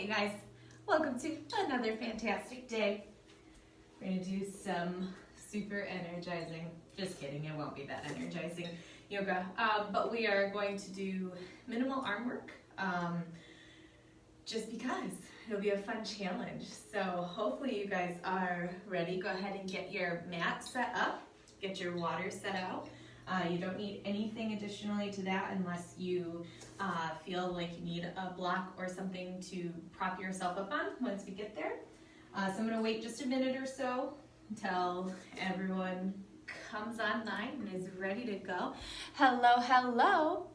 Hey guys, welcome to another fantastic day. We're gonna do some super energizing, just kidding, it won't be that energizing yoga, but we are going to do minimal arm work, just because it'll be a fun challenge. So hopefully you guys are ready. Go ahead and get your mat set up, get your water set out. You don't need anything additionally to that unless you feel like you need a block or something to prop yourself up on once we get there. So I'm going to wait just a minute or so until everyone comes online and is ready to go. Hello, hello.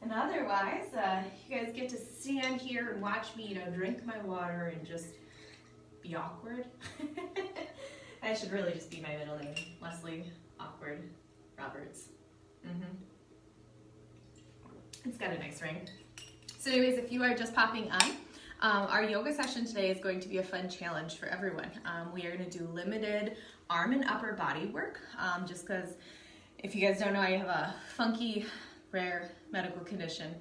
And otherwise, you guys get to stand here and watch me, drink my water and just be awkward. That should really just be my middle name, Leslie. Awkward Roberts. It's got a nice ring. So anyways, if you are just popping on, our yoga session today is going to be a fun challenge for everyone. We are going to do limited arm and upper body work, just because if you guys don't know, I have a funky, rare medical condition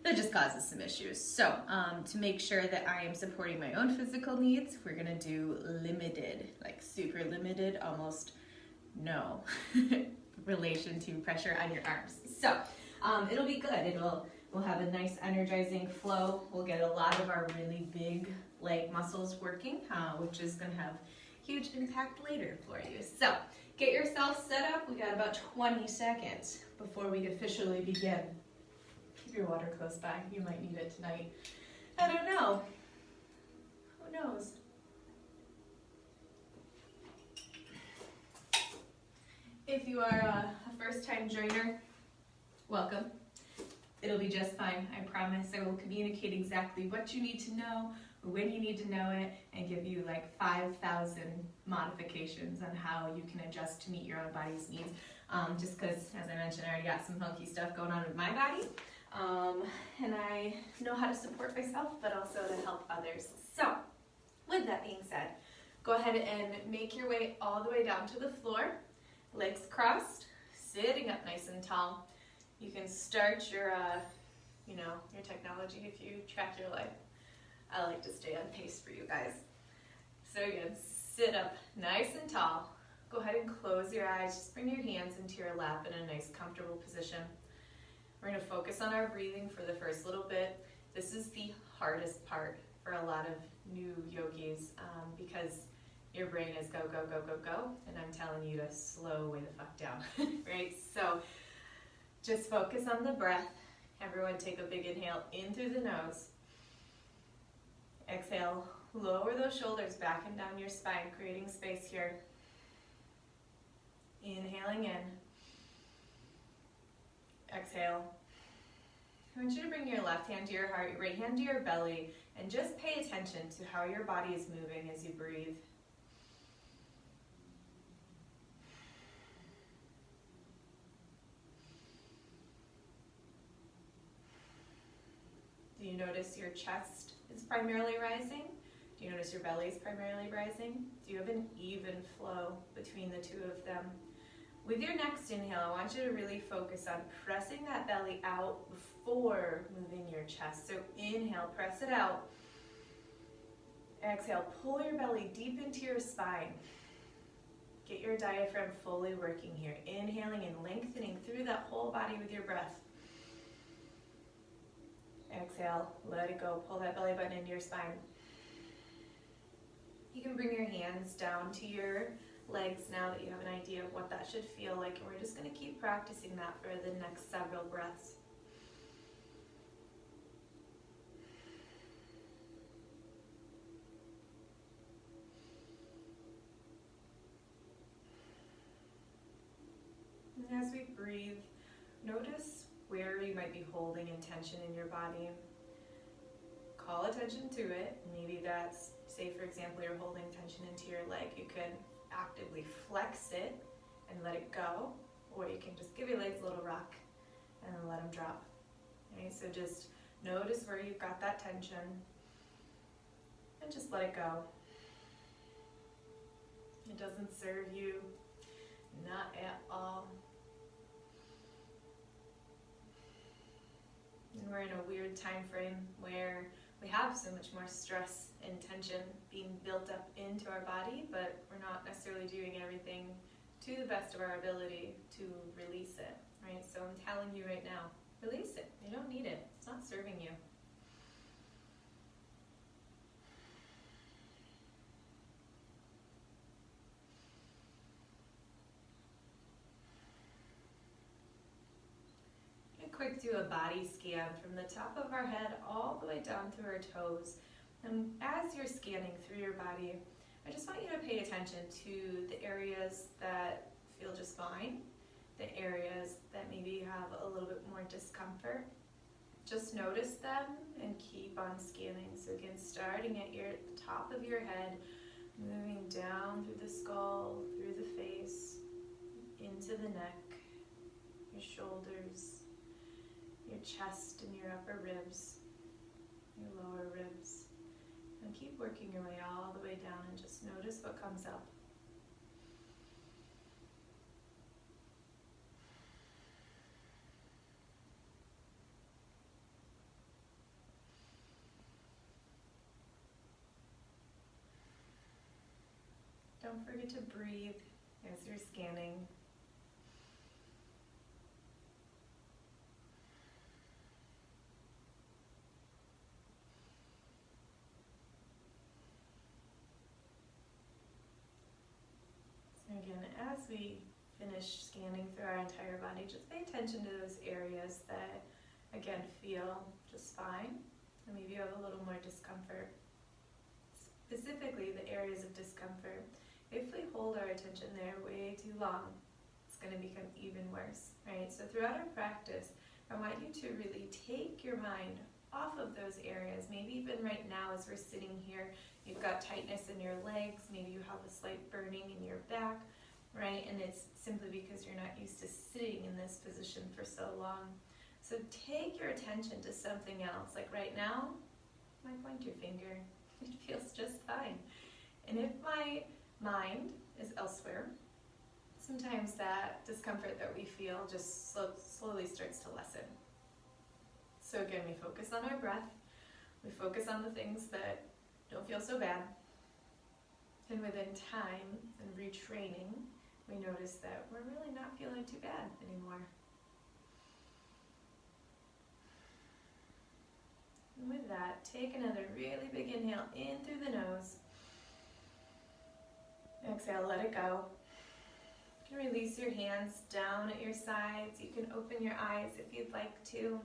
that just causes some issues. So to make sure that I am supporting my own physical needs, we're going to do limited, like super limited, almost no relation to pressure on your arms. So it'll be good. We'll have a nice energizing flow. We'll get a lot of our really big leg muscles working, which is going to have huge impact later for you. So get yourself set up. We got about 20 seconds before we officially begin. Keep your water close by. You might need it tonight. I don't know. Who knows? If you are a first-time joiner, welcome. It'll be just fine, I promise. I will communicate exactly what you need to know, when you need to know it, and give you like 5,000 modifications on how you can adjust to meet your own body's needs. Just because, as I mentioned, I already got some funky stuff going on with my body. And I know how to support myself, but also to help others. So, with that being said, go ahead and make your way all the way down to the floor. Legs crossed, sitting up nice and tall. You can start your, your technology if you track your life. I like to stay on pace for you guys. So again, sit up nice and tall. Go ahead and close your eyes. Just bring your hands into your lap in a nice comfortable position. We're going to focus on our breathing for the first little bit. This is the hardest part for a lot of new yogis because your brain is go, go, go, go, go, and I'm telling you to slow way the fuck down, right? So just focus on the breath. Everyone take a big inhale in through the nose. Exhale, lower those shoulders back and down your spine, creating space here. Inhaling in. Exhale. I want you to bring your left hand to your heart, your right hand to your belly, and just pay attention to how your body is moving as you breathe. Do you notice your chest is primarily rising? Do you notice your belly is primarily rising? Do you have an even flow between the two of them? With your next inhale, I want you to really focus on pressing that belly out before moving your chest. So inhale, press it out. Exhale, pull your belly deep into your spine. Get your diaphragm fully working here. Inhaling and lengthening through that whole body with your breath. Exhale, let it go. Pull that belly button into your spine. You can bring your hands down to your legs now that you have an idea of what that should feel like, and we're just going to keep practicing that for the next several breaths. And as we breathe, notice where you might be holding intention in your body. Call attention to it. Maybe that's, say for example, you're holding tension into your leg. You could actively flex it and let it go, or you can just give your legs a little rock and then let them drop. Okay, so just notice where you've got that tension and just let it go. It doesn't serve you, not at all. And we're in a weird time frame where we have so much more stress and tension being built up into our body, but we're not necessarily doing everything to the best of our ability to release it, right? So I'm telling you right now, release it. You don't need it. It's not serving you. Quick do a body scan from the top of our head all the way down to our toes. And as you're scanning through your body, I just want you to pay attention to the areas that feel just fine, the areas that maybe have a little bit more discomfort. Just notice them and keep on scanning. So again, starting at the top of your head, moving down through the skull, through the face, into the neck, your shoulders, your chest and your upper ribs, your lower ribs. And keep working your way all the way down and just notice what comes up. Don't forget to breathe as you're scanning. Again, as we finish scanning through our entire body, just pay attention to those areas that, again, feel just fine, and maybe you have a little more discomfort. Specifically, the areas of discomfort. If we hold our attention there way too long, it's going to become even worse, right? So throughout our practice, I want you to really take your mind off of those areas. Maybe even right now as we're sitting here, you've got tightness in your legs, maybe you have a slight burning in your back, right? And it's simply because you're not used to sitting in this position for so long. So take your attention to something else. Like right now, my pointer finger, it feels just fine. And if my mind is elsewhere, sometimes that discomfort that we feel just slowly starts to lessen. So again, we focus on our breath, we focus on the things that don't feel so bad, and within time and retraining, we notice that we're really not feeling too bad anymore. And with that, take another really big inhale in through the nose. Exhale, let it go. You can release your hands down at your sides. You can open your eyes if you'd like to.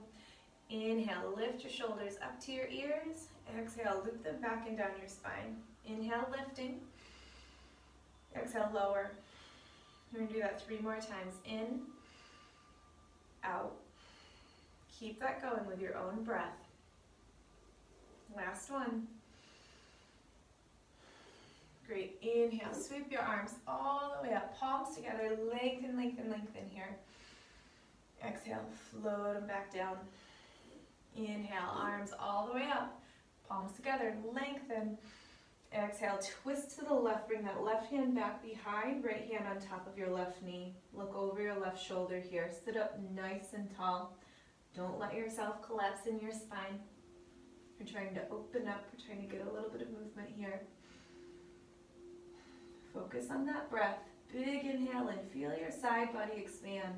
Inhale, lift your shoulders up to your ears. Exhale, loop them back and down your spine. Inhale, lifting. Exhale, lower. We're going to do that 3 more times. In, out. Keep that going with your own breath. Last one. Great. Inhale, sweep your arms all the way up. Palms together, lengthen, lengthen, lengthen here. Exhale, float them back down. Inhale, arms all the way up. Palms together, lengthen. Exhale, twist to the left. Bring that left hand back behind, right hand on top of your left knee. Look over your left shoulder here. Sit up nice and tall. Don't let yourself collapse in your spine. We're trying to open up. We're trying to get a little bit of movement here. Focus on that breath. Big inhale in. Feel your side body expand.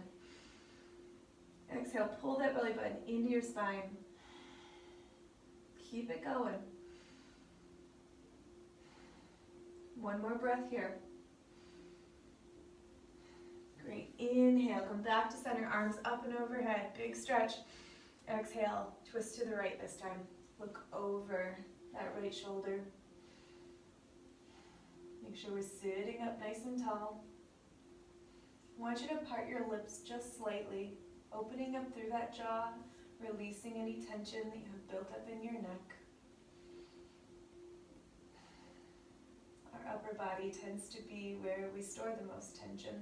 Exhale, pull that belly button into your spine. Keep it going. One more breath here. Great. Inhale, come back to center, arms up and overhead. Big stretch. Exhale, twist to the right this time. Look over that right shoulder. Make sure we're sitting up nice and tall. I want you to part your lips just slightly, opening up through that jaw, releasing any tension that you have built up in your neck. Our upper body tends to be where we store the most tension.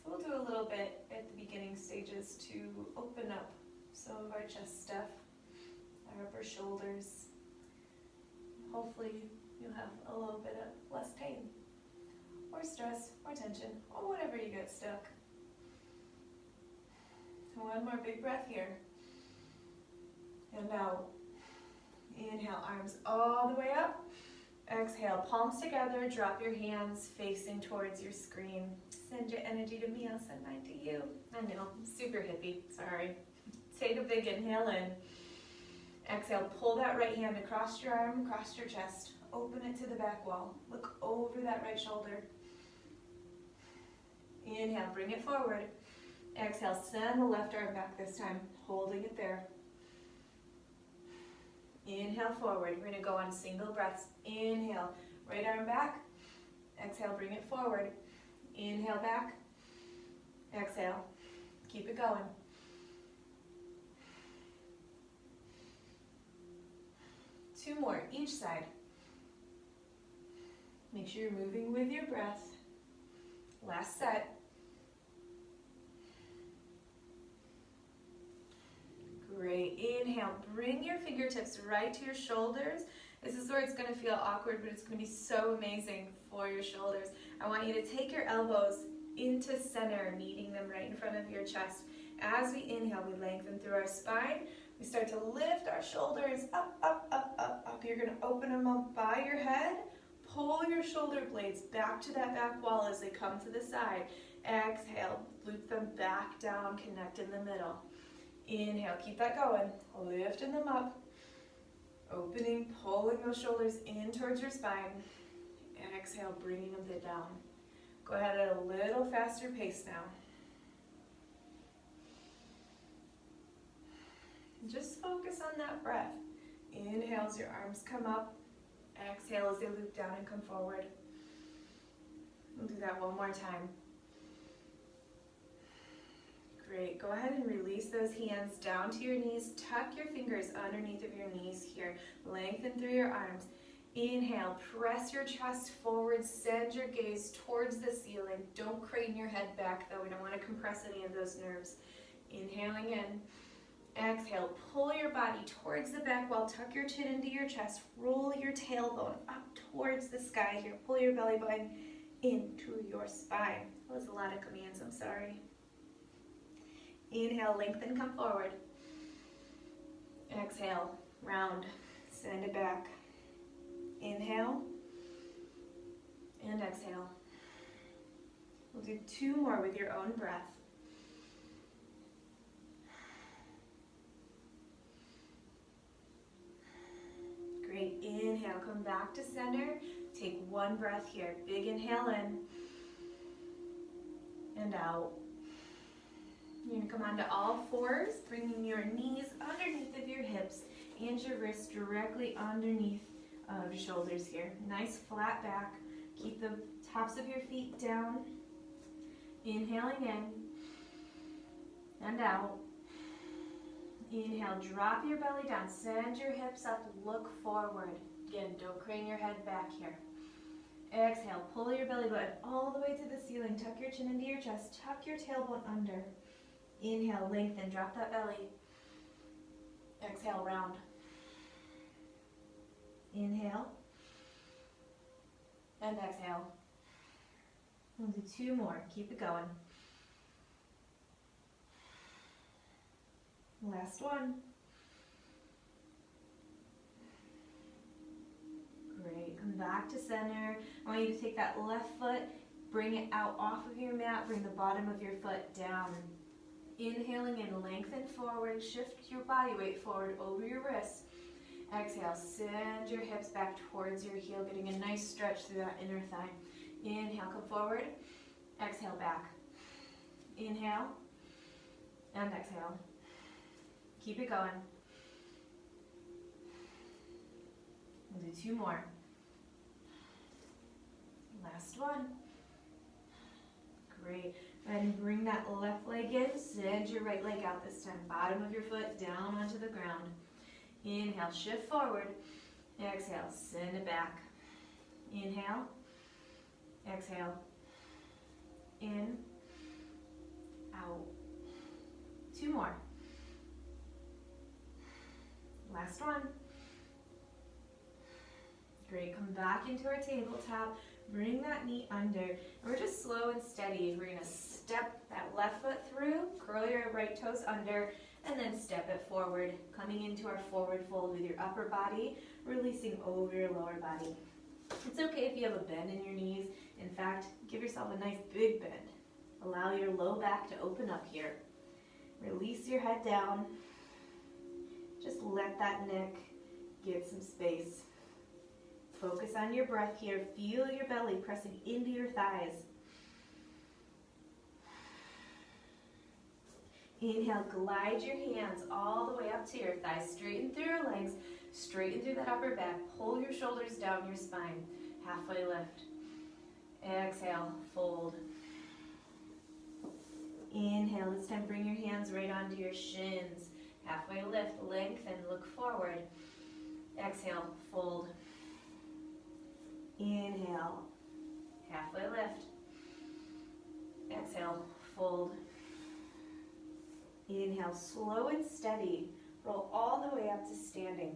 So we'll do a little bit at the beginning stages to open up some of our chest stuff, our upper shoulders. Hopefully you'll have a little bit of less pain, or stress, or tension, or whatever you get stuck. One more big breath here. And out. Inhale, arms all the way up. Exhale, palms together, drop your hands facing towards your screen. Send your energy to me, I'll send mine to you. I know, super hippie, sorry. Take a big inhale in. Exhale, pull that right hand across your arm, across your chest. Open it to the back wall. Look over that right shoulder. Inhale, bring it forward. Exhale, send the left arm back this time, holding it there. Inhale forward. We're going to go on single breaths. Inhale, right arm back. Exhale, bring it forward. Inhale back. Exhale. Keep it going. Two more, each side. Make sure you're moving with your breath. Last set. Great. Inhale, bring your fingertips right to your shoulders. This is where it's going to feel awkward, but it's going to be so amazing for your shoulders. I want you to take your elbows into center, meeting them right in front of your chest. As we inhale, we lengthen through our spine. We start to lift our shoulders up, up, up, up, up. You're going to open them up by your head. Pull your shoulder blades back to that back wall as they come to the side. Exhale, loop them back down, connect in the middle. Inhale, keep that going. Lifting them up. Opening, pulling those shoulders in towards your spine. Exhale, bringing them down. Go ahead at a little faster pace now. Just focus on that breath. Inhale as your arms come up. Exhale as they loop down and come forward. We'll do that one more time. Great. Go ahead and release those hands down to your knees. Tuck your fingers underneath of your knees here. Lengthen through your arms. Inhale, press your chest forward. Send your gaze towards the ceiling. Don't crane your head back though. We don't want to compress any of those nerves. Inhaling in. Exhale, pull your body towards the back wall. Tuck your chin into your chest. Roll your tailbone up towards the sky here. Pull your belly button into your spine. That was a lot of commands, I'm sorry. Inhale, lengthen, come forward. Exhale, round, send it back. Inhale, and exhale. We'll do two more with your own breath. Great, inhale, come back to center. Take one breath here. Big inhale in, and out. You're going to come onto all fours, bringing your knees underneath of your hips and your wrists directly underneath of your shoulders here. Nice flat back. Keep the tops of your feet down. Inhaling in and out. Inhale, drop your belly down. Send your hips up, look forward. Again, don't crane your head back here. Exhale, pull your belly button all the way to the ceiling. Tuck your chin into your chest. Tuck your tailbone under. Inhale, lengthen, drop that belly. Exhale, round. Inhale. And exhale. We'll do two more. Keep it going. Last one. Great. Come back to center. I want you to take that left foot, bring it out off of your mat, bring the bottom of your foot down. Inhaling in, lengthen forward, shift your body weight forward over your wrists. Exhale, send your hips back towards your heel, getting a nice stretch through that inner thigh. Inhale, come forward. Exhale, back. Inhale, and exhale. Keep it going. We'll do two more. Last one. Great. Go ahead and bring that left leg in. Send your right leg out this time. Bottom of your foot down onto the ground. Inhale, shift forward. Exhale, send it back. Inhale. Exhale. In. Out. Two more. Last one. Great. Come back into our tabletop. Bring that knee under. And we're just slow and steady. We're going to step that left foot through, curl your right toes under, and then step it forward, coming into our forward fold with your upper body, releasing over your lower body. It's okay if you have a bend in your knees. In fact, give yourself a nice big bend. Allow your low back to open up here. Release your head down. Just let that neck get some space. Focus on your breath here. Feel your belly pressing into your thighs. Inhale, glide your hands all the way up to your thighs. Straighten through your legs. Straighten through that upper back. Pull your shoulders down your spine. Halfway lift. Exhale, fold. Inhale, this time bring your hands right onto your shins. Halfway lift, lengthen, look forward. Exhale, fold. Inhale, halfway lift. Exhale, fold. Inhale, slow and steady. Roll all the way up to standing.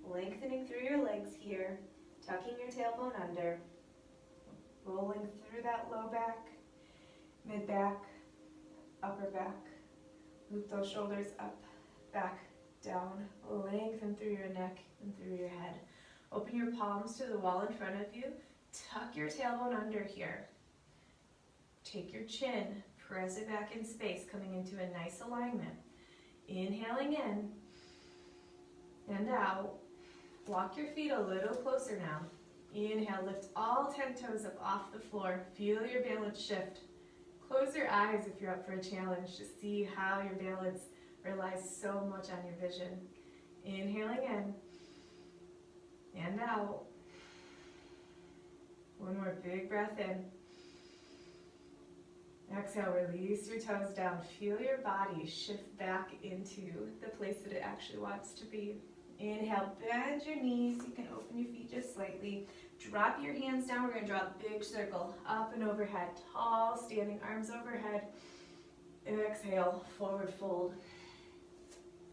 Lengthening through your legs here. Tucking your tailbone under. Rolling through that low back, mid back, upper back. Loop those shoulders up, back, down. Lengthen through your neck and through your head. Open your palms to the wall in front of you. Tuck your tailbone under here. Take your chin, press it back in space, coming into a nice alignment. Inhaling in and out. Walk your feet a little closer now. Inhale, lift all 10 toes up off the floor. Feel your balance shift. Close your eyes if you're up for a challenge to see how your balance relies so much on your vision. Inhaling in and out. One more big breath in. Exhale, release your toes down. Feel your body shift back into the place that it actually wants to be. Inhale, bend your knees. You can open your feet just slightly. Drop your hands down. We're going to draw a big circle up and overhead. Tall, standing arms overhead. Exhale, forward fold.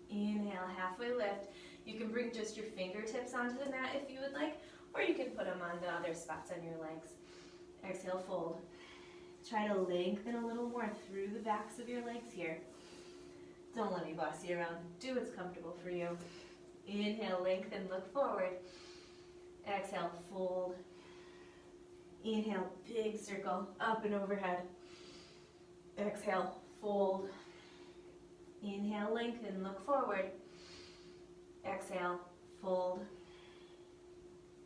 Inhale, halfway lift. You can bring just your fingertips onto the mat if you would like, or you can put them on the other spots on your legs. Exhale, fold. Try to lengthen a little more through the backs of your legs here. Don't let me boss you around. Do what's comfortable for you. Inhale, lengthen, look forward. Exhale, fold. Inhale, big circle, up and overhead. Exhale, fold. Inhale, lengthen, look forward. Exhale, fold.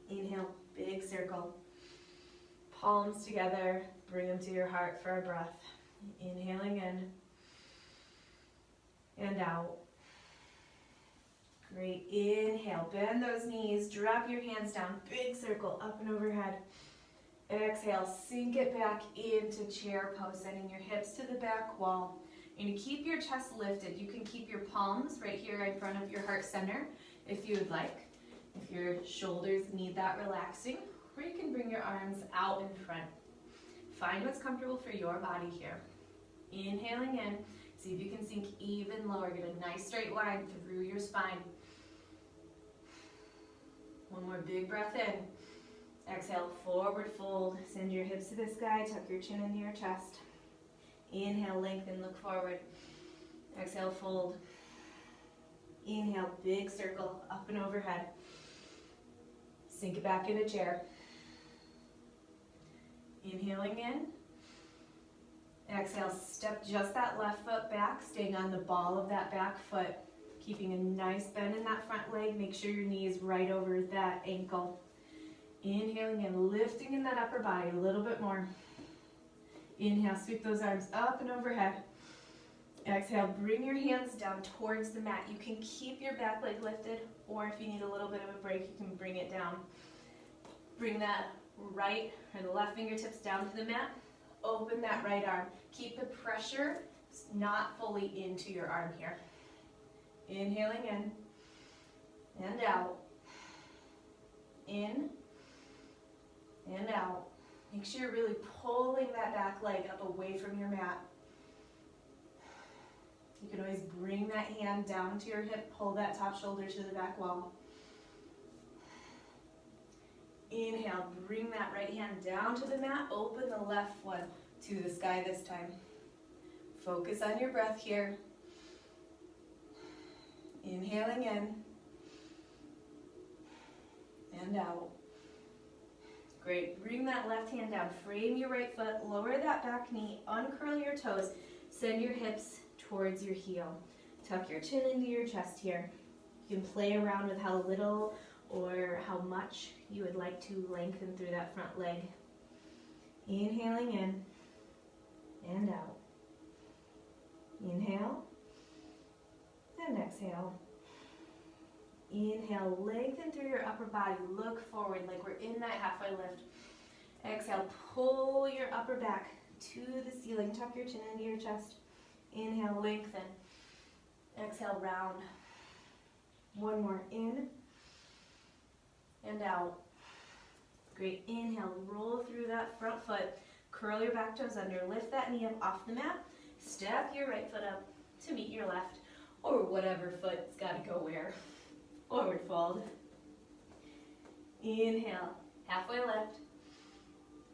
Inhale, big circle. Palms together, bring them to your heart for a breath. Inhaling in and out. Great. Inhale, bend those knees, drop your hands down, big circle, up and overhead. Exhale, sink it back into chair pose, sending your hips to the back wall. You're going to keep your chest lifted. You can keep your palms right here in front of your heart center if you would like. If your shoulders need that relaxing, or you can bring your arms out in front. Find what's comfortable for your body here. Inhaling in, see if you can sink even lower. Get a nice straight line through your spine. One more big breath in. Exhale, forward fold. Send your hips to the sky. Tuck your chin into your chest. Inhale, lengthen, look forward. Exhale, fold. Inhale, big circle, up and overhead. Sink it back into chair. Inhaling in. Exhale, step just that left foot back, staying on the ball of that back foot. Keeping a nice bend in that front leg. Make sure your knee is right over that ankle. Inhaling and lifting in that upper body a little bit more. Inhale, sweep those arms up and overhead. Exhale, bring your hands down towards the mat. You can keep your back leg lifted, or if you need a little bit of a break, you can bring it down. Bring that right or the left fingertips down to the mat. Open that right arm. Keep the pressure not fully into your arm here. Inhaling in and out. In and out. Make sure you're really pulling that back leg up away from your mat. You can always bring that hand down to your hip, pull that top shoulder to the back wall. Inhale, bring that right hand down to the mat, open the left one to the sky this time. Focus on your breath here. Inhaling in and out. Great. Bring that left hand down. Frame your right foot. Lower that back knee. Uncurl your toes. Send your hips towards your heel. Tuck your chin into your chest here. You can play around with how little or how much you would like to lengthen through that front leg. Inhaling in and out. Inhale and exhale. Inhale, lengthen through your upper body. Look forward like we're in that halfway lift. Exhale, pull your upper back to the ceiling. Tuck your chin into your chest. Inhale, lengthen. Exhale, round. One more, in and out. Great. Inhale, roll through that front foot. Curl your back toes under. Lift that knee up off the mat. Step your right foot up to meet your left, or whatever foot's got to go where. Forward fold. Inhale, halfway lift.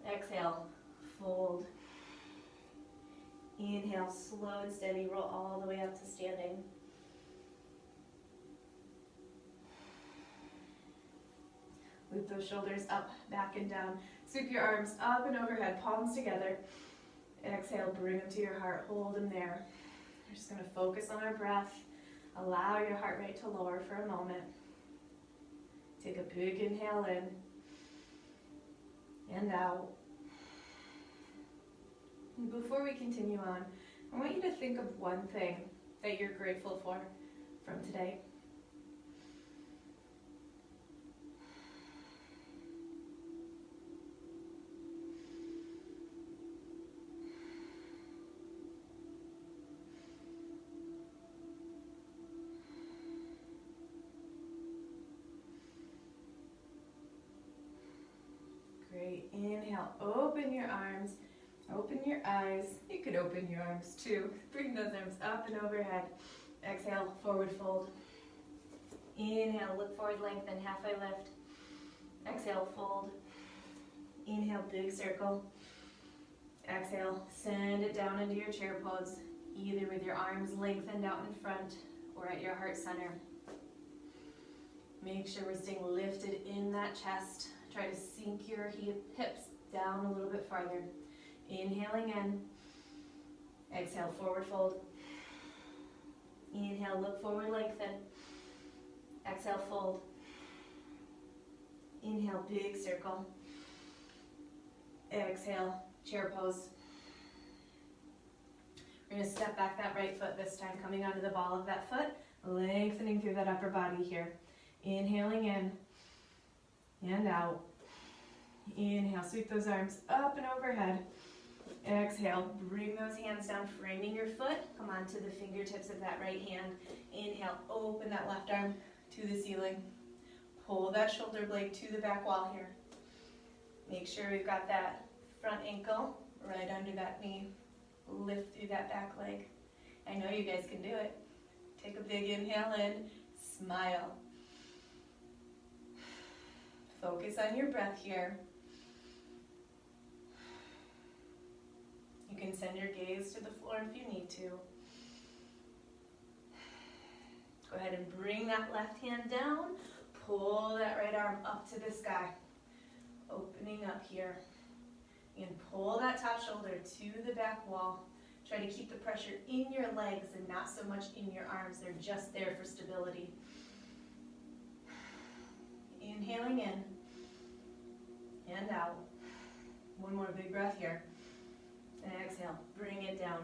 Exhale, fold. Inhale, slow and steady, roll all the way up to standing. Loop those shoulders up, back and down. Sweep your arms up and overhead, palms together. Exhale, bring them to your heart, hold them there. We're just going to focus on our breath. Allow your heart rate to lower for a moment. Take a big inhale in and out. And before we continue on, I want you to think of one thing that you're grateful for from today. Great. Inhale, open your arms, open your eyes. You could open your arms too. Bring those arms up and overhead. Exhale, forward fold. Inhale, look forward, lengthen, halfway lift. Exhale, fold. Inhale, big circle. Exhale, send it down into your chair pose, either with your arms lengthened out in front or at your heart center. Make sure we're staying lifted in that chest. Try to sink your hips down a little bit farther. Inhaling in. Exhale, forward fold. Inhale, look forward, lengthen. Exhale, fold. Inhale, big circle. Exhale, chair pose. We're going to step back that right foot this time, coming onto the ball of that foot, lengthening through that upper body here. Inhaling in and out. Inhale, sweep those arms up and overhead. Exhale, bring those hands down, framing your foot. Come onto the fingertips of that right hand. Inhale, open that left arm to the ceiling. Pull that shoulder blade to the back wall here. Make sure we've got that front ankle right under that knee. Lift through that back leg. I know you guys can do it. Take a big inhale in, smile. Focus on your breath here. You can send your gaze to the floor if you need to. Go ahead and bring that left hand down. Pull that right arm up to the sky. Opening up here. And pull that top shoulder to the back wall. Try to keep the pressure in your legs and not so much in your arms. They're just there for stability. Inhaling in and out. One more big breath here. And exhale, bring it down.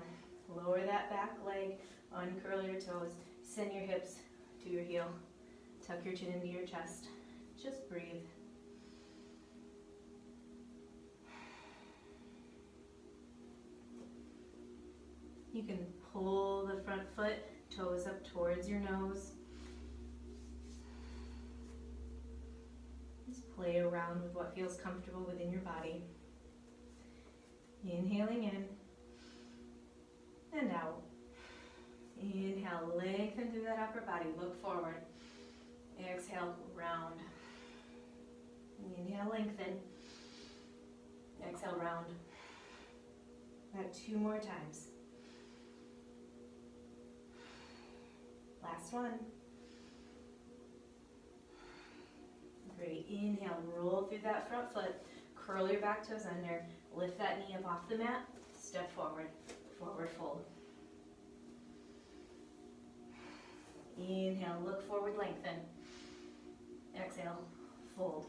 Lower that back leg, uncurl your toes, send your hips to your heel. Tuck your chin into your chest. Just breathe. You can pull the front foot, toes up towards your nose. Just play around with what feels comfortable within your body. Inhaling in and out. Inhale, lengthen through that upper body, look forward. Exhale, round. Inhale, lengthen. Exhale, round. About 2 more times. Last one. Great, inhale, roll through that front foot, curl your back toes under, lift that knee up off the mat, step forward, forward fold. Inhale, look forward, lengthen. Exhale, fold.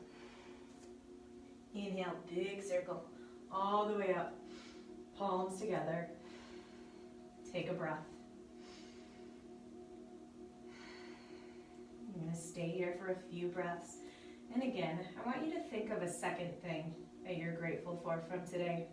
Inhale, big circle, all the way up, palms together. Take a breath. You're going to stay here for a few breaths. And again, I want you to think of a second thing that you're grateful for from today.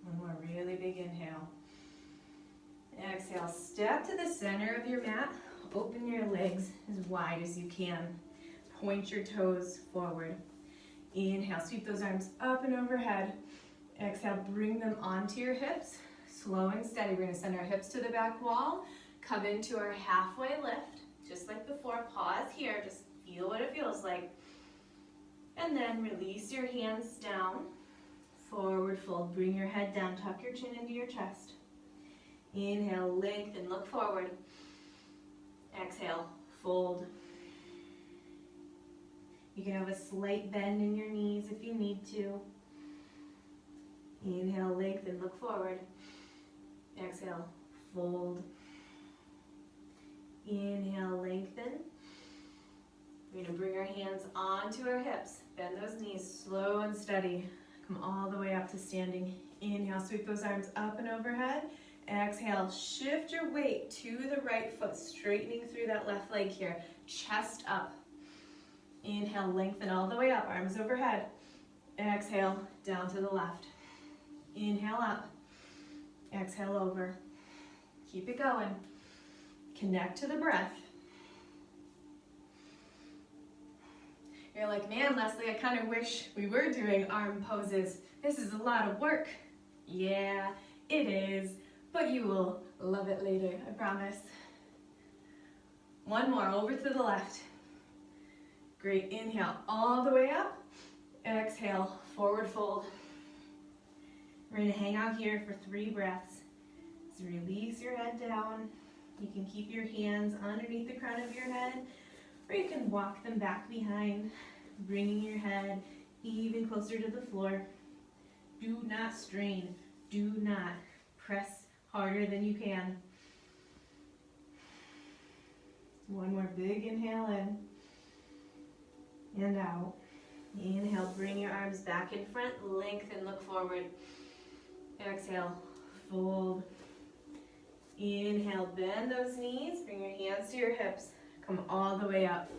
One more really big inhale. Exhale, step to the center of your mat. Open your legs as wide as you can. Point your toes forward. Inhale, sweep those arms up and overhead. Exhale, bring them onto your hips. Slow and steady. We're going to send our hips to the back wall. Come into our halfway lift. Just like before, pause here. Just feel what it feels like. And then release your hands down. Forward fold. Bring your head down. Tuck your chin into your chest. Inhale, lengthen, look forward. Exhale, fold. You can have a slight bend in your knees if you need to. Inhale, lengthen, look forward. Exhale, fold. Inhale, lengthen. We're going to bring our hands onto our hips. Bend those knees slow and steady. Come all the way up to standing. Inhale, sweep those arms up and overhead. Exhale, shift your weight to the right foot, straightening through that left leg here. Chest up. Inhale, lengthen all the way up, arms overhead. Exhale, down to the left. Inhale up. Exhale over. Keep it going. Connect to the breath. You're like, man, Leslie, I kind of wish we were doing arm poses. This is a lot of work. Yeah, it is. But you will love it later, I promise. One more, over to the left. Great, inhale all the way up. Exhale, forward fold. We're gonna hang out here for 3 breaths. So release your head down. You can keep your hands underneath the crown of your head, or you can walk them back behind, bringing your head even closer to the floor. Do not strain, do not press harder than you can. One more big inhale in and out. Inhale, bring your arms back in front, lengthen, look forward. Exhale, fold. Inhale, bend those knees, bring your hands to your hips, come all the way up.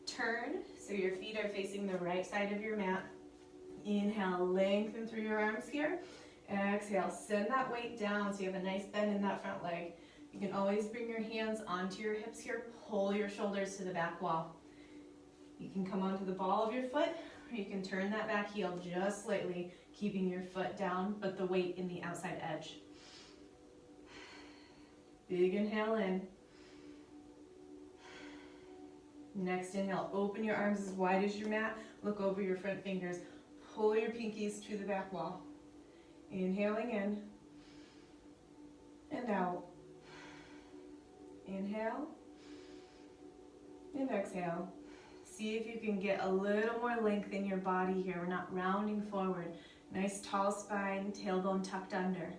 Turn so your feet are facing the right side of your mat. Inhale, lengthen through your arms here. Exhale, send that weight down so you have a nice bend in that front leg. You can always bring your hands onto your hips here, pull your shoulders to the back wall. You can come onto the ball of your foot, or you can turn that back heel just slightly, keeping your foot down, but the weight in the outside edge. Big inhale in. Next inhale, open your arms as wide as your mat, look over your front fingers, pull your pinkies to the back wall. Inhaling in and out. Inhale and exhale. See if you can get a little more length in your body here. We're not rounding forward. Nice tall spine, tailbone tucked under.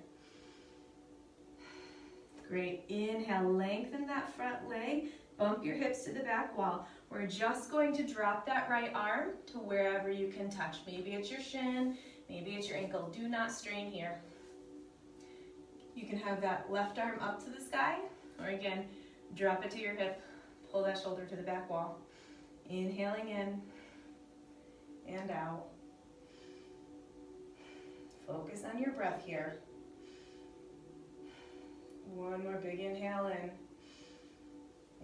Great. Inhale, lengthen that front leg. Bump your hips to the back wall. We're just going to drop that right arm to wherever you can touch. Maybe it's your shin, maybe it's your ankle. Do not strain here. You can have that left arm up to the sky, or again, drop it to your hip. Pull that shoulder to the back wall. Inhaling in and out. Focus on your breath here. One more big inhale in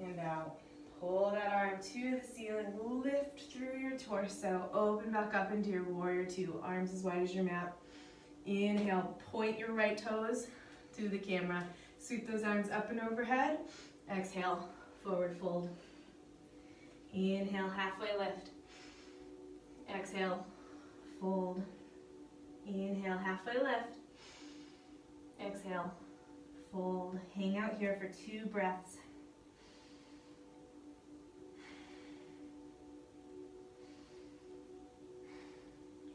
and out. Pull that arm to the ceiling, lift through your torso, open back up into your warrior two, arms as wide as your mat. Inhale, point your right toes to the camera. Sweep those arms up and overhead. Exhale, forward fold. Inhale, halfway lift. Exhale, fold. Inhale, halfway lift. Exhale, fold. Hang out here for 2 breaths.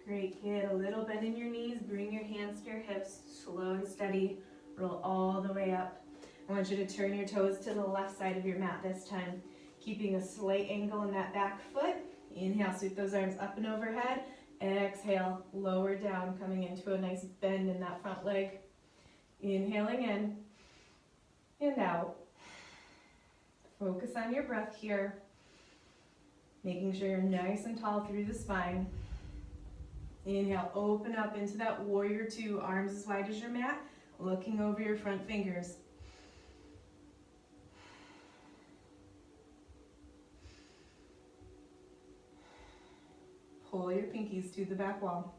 Great, get a little bend in your knees, bring your hands to your hips, slow and steady, roll all the way up. I want you to turn your toes to the left side of your mat this time, keeping a slight angle in that back foot. Inhale, sweep those arms up and overhead. Exhale, lower down, coming into a nice bend in that front leg. Inhaling in and out. Focus on your breath here, making sure you're nice and tall through the spine. Inhale, open up into that warrior 2, arms as wide as your mat, looking over your front fingers. Pull your pinkies to the back wall.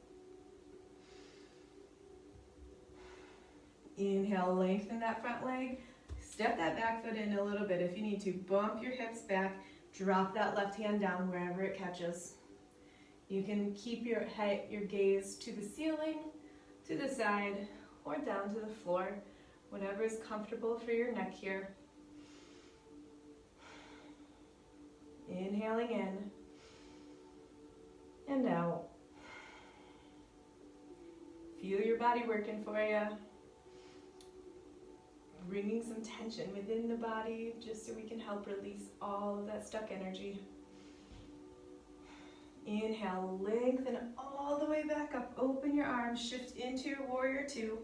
Inhale, lengthen that front leg. Step that back foot in a little bit if you need to. Bump your hips back. Drop that left hand down wherever it catches. You can keep your gaze to the ceiling, to the side, or down to the floor, whatever is comfortable for your neck here. Inhaling in and out. Feel your body working for you. Bringing some tension within the body just so we can help release all of that stuck energy. Inhale, lengthen all the way back up. Open your arms, shift into your warrior 2.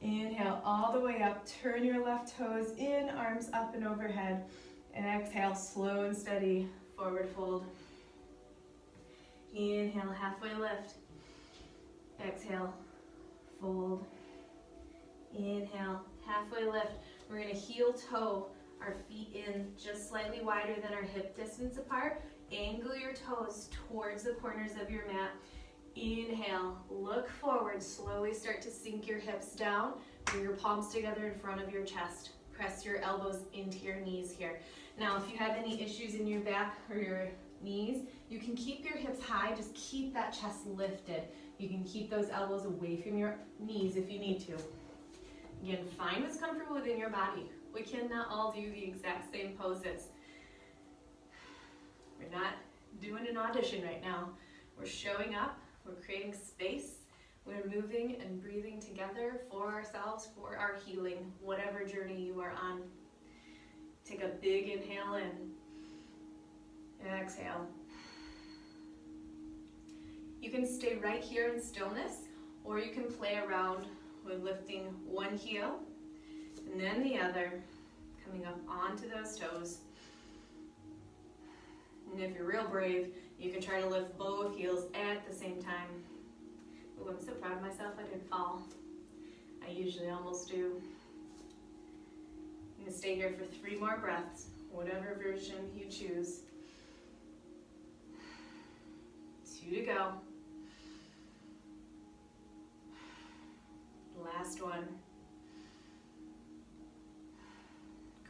Inhale, all the way up. Turn your left toes in, arms up and overhead. And exhale, slow and steady, forward fold. Inhale, halfway lift. Exhale, fold. Inhale, halfway lift. We're going to heel toe our feet in just slightly wider than our hip distance apart. Angle your toes towards the corners of your mat. Inhale, look forward, slowly start to sink your hips down. Bring your palms together in front of your chest. Press your elbows into your knees here. Now, if you have any issues in your back or your knees, you can keep your hips high, just keep that chest lifted. You can keep those elbows away from your knees if you need to. Again, find what's comfortable within your body. We cannot all do the exact same poses. We're not doing an audition right now. We're showing up, we're creating space, we're moving and breathing together for ourselves, for our healing, whatever journey you are on. Take a big inhale in, and exhale. You can stay right here in stillness, or you can play around with lifting one heel and then the other, coming up onto those toes. And if you're real brave, you can try to lift both heels at the same time. Ooh, I'm so proud of myself I didn't fall. I usually almost do. I'm going to stay here for 3 more breaths, whatever version you choose. 2 to go. Last one.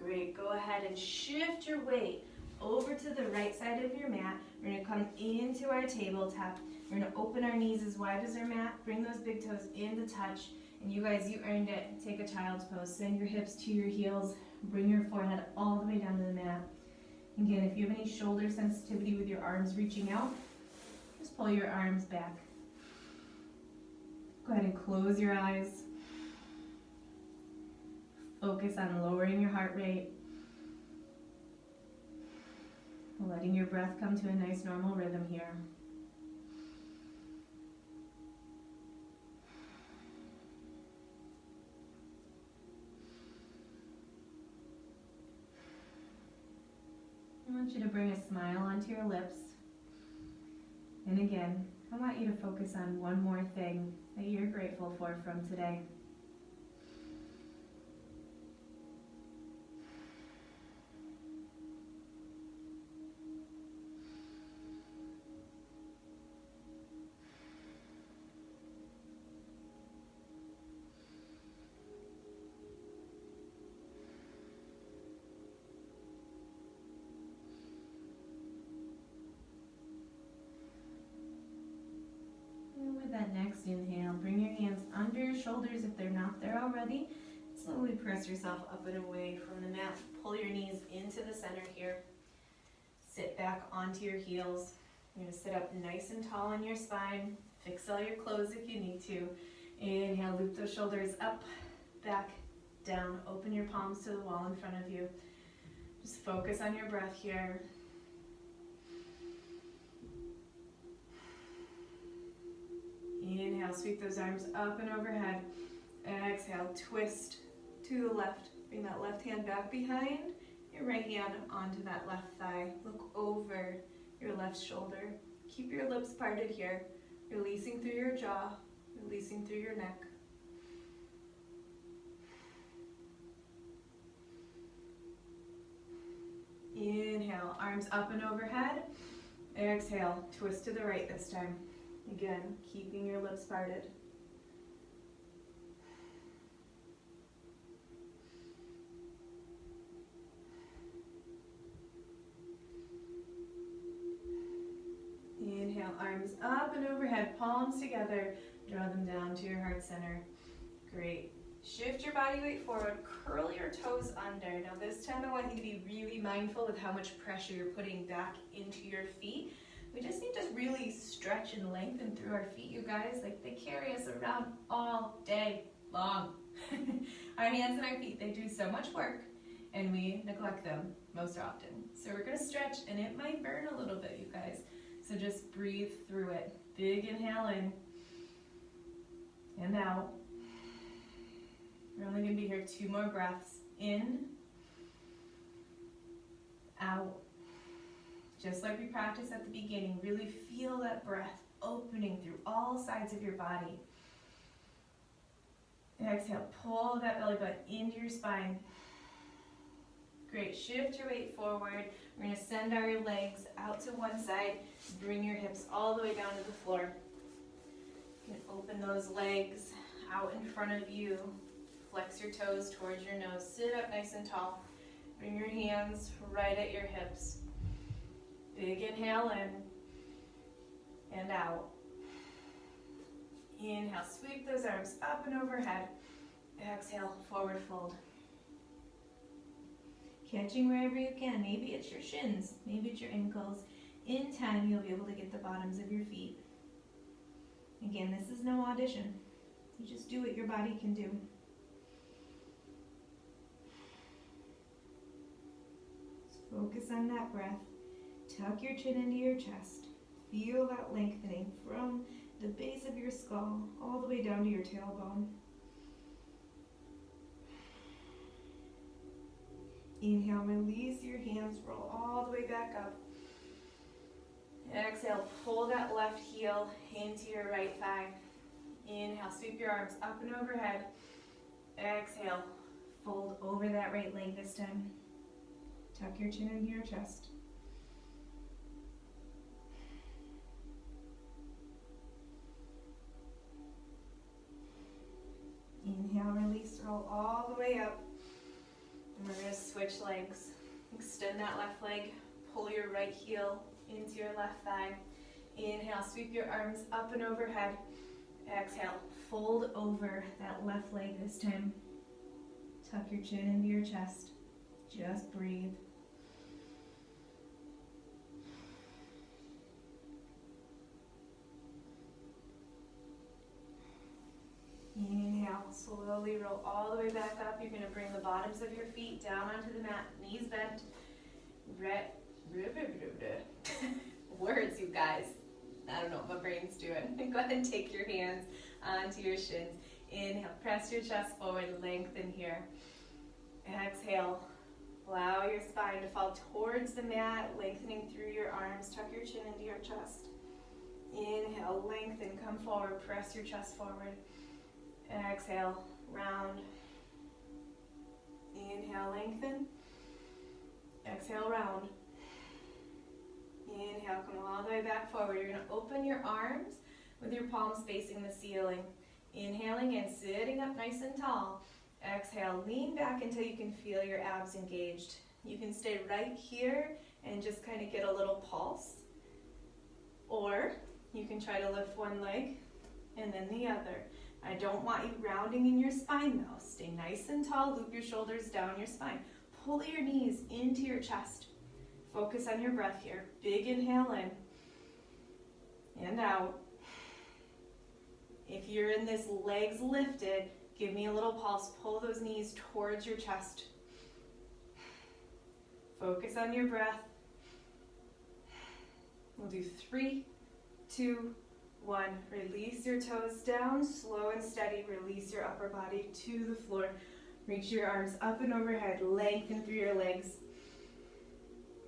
Great, go ahead and shift your weight over to the right side of your mat. We're going to come into our tabletop. We're going to open our knees as wide as our mat, bring those big toes into touch, and you guys, you earned it. Take a child's pose. Send your hips to your heels. Bring your forehead all the way down to the mat. Again, if you have any shoulder sensitivity with your arms reaching out, just pull your arms back. Go ahead and close your eyes. Focus on lowering your heart rate. Letting your breath come to a nice normal rhythm here. I want you to bring a smile onto your lips. And again, I want you to focus on one more thing that you're grateful for from today. shoulders if they're not there already. Slowly press yourself up and away from the mat. Pull your knees into the center here. Sit back onto your heels. You're going to sit up nice and tall on your spine. Fix all your clothes if you need to. Inhale, loop those shoulders up, back, down. Open your palms to the wall in front of you. Just focus on your breath here. Inhale, sweep those arms up and overhead. Exhale, twist to the left. Bring that left hand back behind your right hand onto that left thigh. Look over your left shoulder. Keep your lips parted here. Releasing through your jaw, releasing through your neck. Inhale, arms up and overhead. Exhale, twist to the right this time. Again, keeping your lips parted. Inhale, arms up and overhead, palms together. Draw them down to your heart center. Great. Shift your body weight forward, curl your toes under. Now this time I want you to be really mindful of how much pressure you're putting back into your feet. We just need to really stretch and lengthen through our feet, you guys. Like, they carry us around all day long. Our hands and our feet, they do so much work, and we neglect them most often. So we're gonna stretch, and it might burn a little bit, you guys. So just breathe through it. Big inhale in and out. We're only gonna be here 2 more breaths. In, out. Just like we practiced at the beginning, really feel that breath opening through all sides of your body. Exhale, pull that belly button into your spine. Great, shift your weight forward. We're gonna send our legs out to one side. Bring your hips all the way down to the floor. You can open those legs out in front of you. Flex your toes towards your nose. Sit up nice and tall. Bring your hands right at your hips. Big inhale in and out. Inhale, sweep those arms up and overhead. Exhale, forward fold. Catching wherever you can. Maybe it's your shins, maybe it's your ankles. In time, you'll be able to get the bottoms of your feet. Again, this is no audition. You just do what your body can do. Just focus on that breath. Tuck your chin into your chest. Feel that lengthening from the base of your skull all the way down to your tailbone. Inhale, release your hands, roll all the way back up. Exhale, pull that left heel into your right thigh. Inhale, sweep your arms up and overhead. Exhale, fold over that right leg this time. Tuck your chin into your chest. Inhale, release, roll all the way up. And we're going to switch legs. Extend that left leg, pull your right heel into your left thigh. Inhale, sweep your arms up and overhead. Exhale, fold over that left leg this time. Tuck your chin into your chest. Just breathe. Inhale, slowly roll all the way back up. You're going to bring the bottoms of your feet down onto the mat, knees bent. Words, you guys. I don't know what my brain's doing. Go ahead and take your hands onto your shins. Inhale, press your chest forward, lengthen here. Exhale, allow your spine to fall towards the mat, lengthening through your arms. Tuck your chin into your chest. Inhale, lengthen, come forward, press your chest forward. Exhale, round. Inhale, lengthen. Exhale, round. Inhale, come all the way back forward. You're going to open your arms with your palms facing the ceiling. Inhaling in, sitting up nice and tall. Exhale, lean back until you can feel your abs engaged. You can stay right here and just kind of get a little pulse. Or you can try to lift one leg and then the other. I don't want you rounding in your spine though. Stay nice and tall, loop your shoulders down your spine. Pull your knees into your chest. Focus on your breath here. Big inhale in and out. If you're in this legs lifted, give me a little pulse. Pull those knees towards your chest. Focus on your breath. We'll do 3, 2, 1. Release your toes down, slow and steady. Release your upper body to the floor. Reach your arms up and overhead. Lengthen through your legs.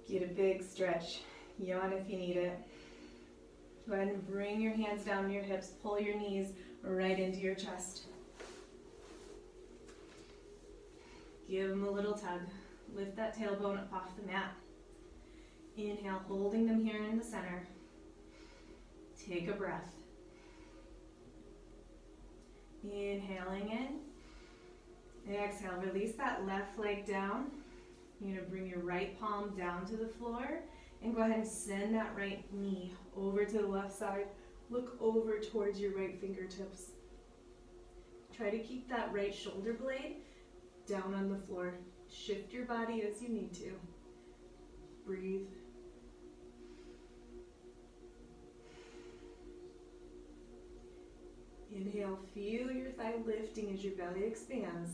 Get a big stretch. Yawn if you need it. Go ahead and bring your hands down to your hips. Pull your knees right into your chest. Give them a little tug. Lift that tailbone up off the mat. Inhale, holding them here in the center. Take a breath. Inhaling in. Exhale, release that left leg down. You're going to bring your right palm down to the floor and go ahead and send that right knee over to the left side. Look over towards your right fingertips. Try to keep that right shoulder blade down on the floor. Shift your body as you need to. Breathe. Inhale, feel your thigh lifting as your belly expands.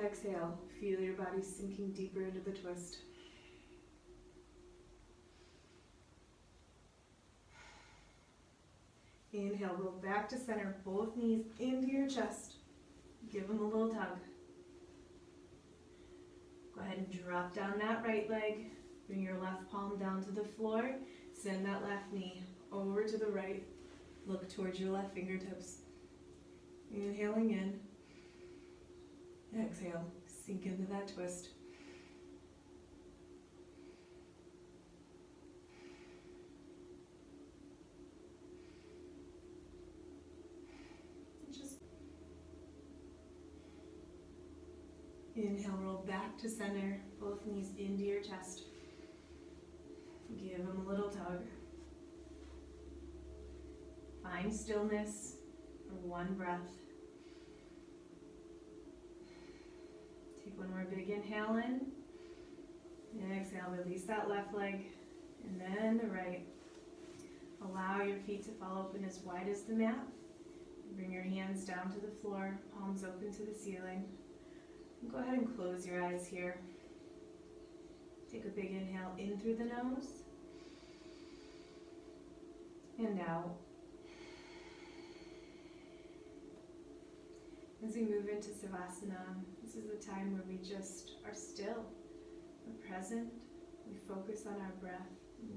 Exhale, feel your body sinking deeper into the twist. Inhale, roll back to center, both knees into your chest. Give them a little tug. Go ahead and drop down that right leg. Bring your left palm down to the floor. Send that left knee over to the right. Look towards your left fingertips. Inhaling in. Exhale, sink into that twist. Just inhale, roll back to center, both knees into your chest. Give them a little tug. Find stillness for one breath. Take one more big inhale in. And exhale, release that left leg and then the right. Allow your feet to fall open as wide as the mat. Bring your hands down to the floor, palms open to the ceiling. And go ahead and close your eyes here. Take a big inhale in through the nose and out. As we move into Savasana, this is the time where we just are still. We're present. We focus on our breath,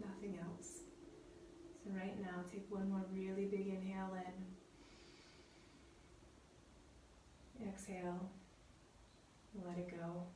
nothing else. So right now, take one more really big inhale in. Exhale. Let it go.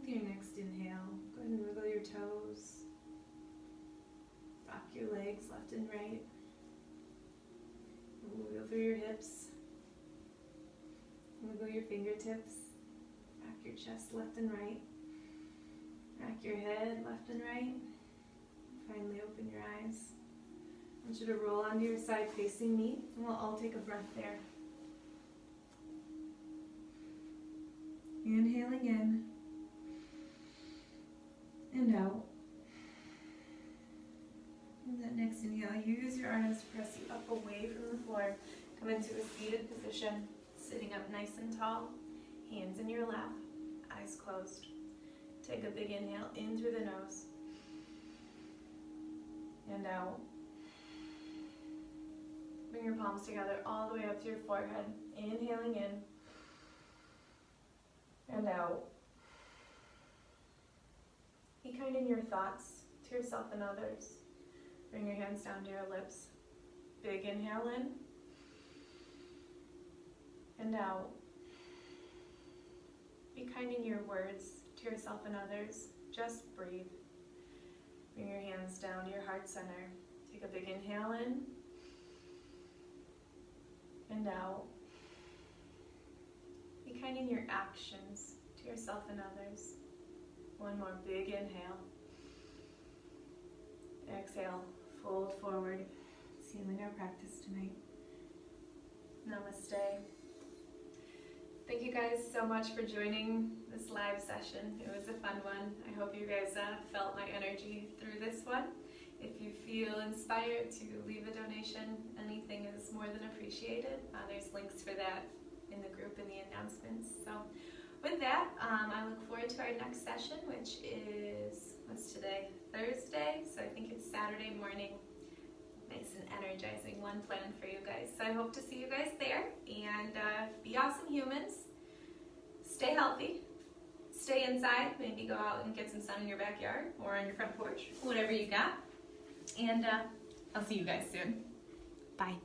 Your next inhale, go ahead and wiggle your toes. Rock your legs left and right. Wiggle through your hips. Wiggle your fingertips. Back your chest left and right. Rock your head left and right. Finally open your eyes. I want you to roll onto your side facing me, and we'll all take a breath there. Inhaling in and out. And that next inhale, use your arms to press you up away from the floor. Come into a seated position, sitting up nice and tall, hands in your lap, eyes closed. Take a big inhale in through the nose and out. Bring your palms together all the way up to your forehead. Inhaling in and out. Be kind in your thoughts to yourself and others. Bring your hands down to your lips. Big inhale in and out. Be kind in your words to yourself and others. Just breathe. Bring your hands down to your heart center. Take a big inhale in and out. Be kind in your actions to yourself and others. One more big inhale. Exhale, fold forward, sealing our practice tonight. Namaste. Thank you guys so much for joining this live session. It was a fun one. I hope you guys felt my energy through this one. If you feel inspired to leave a donation, anything is more than appreciated. There's links for that in the group in the announcements. So with that, I look forward to our next session, which is, what's today? Thursday, so I think it's Saturday morning. Nice and energizing one planned for you guys. So I hope to see you guys there, and be awesome humans. Stay healthy. Stay inside. Maybe go out and get some sun in your backyard or on your front porch, whatever you got. And I'll see you guys soon. Bye.